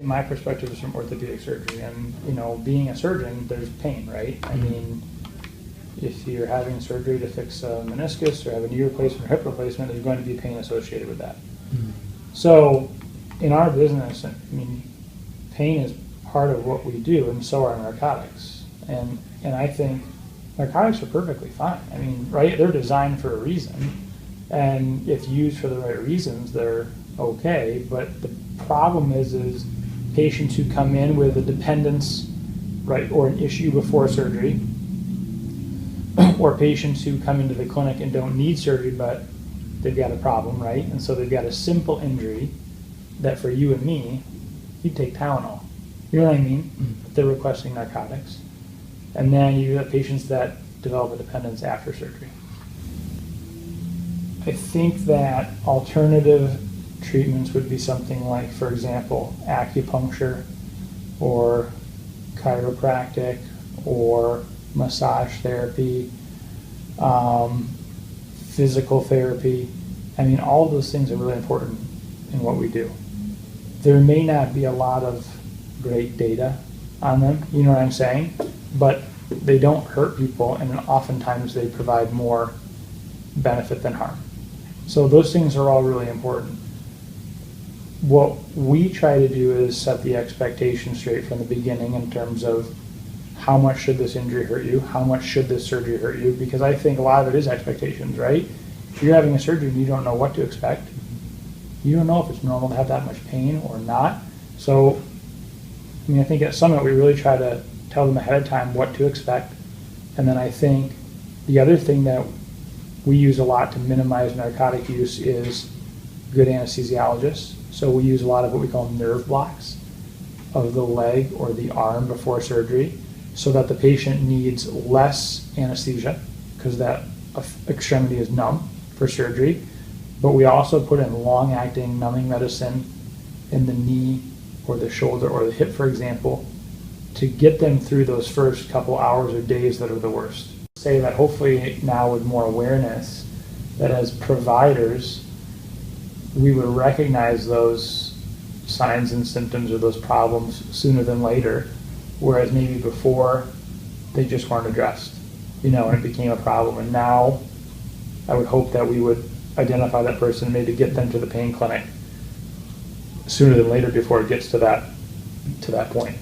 My perspective is from orthopedic surgery, and being a surgeon, there's pain, right? I mean, if you're having surgery to fix a meniscus or have a knee replacement or hip replacement, there's going to be pain associated with that. So in our business, I mean, pain is part of what we do, and so are narcotics. And I think narcotics are perfectly fine. I mean, right? They're designed for a reason, and if used for the right reasons, they're okay. But the problem is patients who come in with a dependence, right, or an issue before surgery, or patients who come into the clinic and don't need surgery, but they've got a problem, right? And so they've got a simple injury that for you and me, you'd take Tylenol. You know what I mean? But they're requesting narcotics. And then you have patients that develop a dependence after surgery. I think that alternative treatments would be something like, for example, acupuncture or chiropractic or massage therapy, physical therapy. I mean, all of those things are really important in what we do. There may not be a lot of great data on them, you know what I'm saying? But they don't hurt people, and oftentimes they provide more benefit than harm. So those things are all really important. What we try to do is set the expectation straight from the beginning in terms of how much should this injury hurt you, how much should this surgery hurt you, because I think a lot of it is expectations, right? If you're having a surgery and you don't know what to expect, you don't know if it's normal to have that much pain or not. So, I mean, I think at Summit we really try to tell them ahead of time what to expect. And then I think the other thing that we use a lot to minimize narcotic use is good anesthesiologists. So we use a lot of what we call nerve blocks of the leg or the arm before surgery, so that the patient needs less anesthesia because that extremity is numb for surgery. But we also put in long-acting numbing medicine in the knee or the shoulder or the hip, for example, to get them through those first couple hours or days that are the worst. Say that hopefully now with more awareness, that as providers, we would recognize those signs and symptoms or those problems sooner than later, whereas maybe before they just weren't addressed, and it became a problem. And now I would hope that we would identify that person and maybe get them to the pain clinic sooner than later before it gets to that point.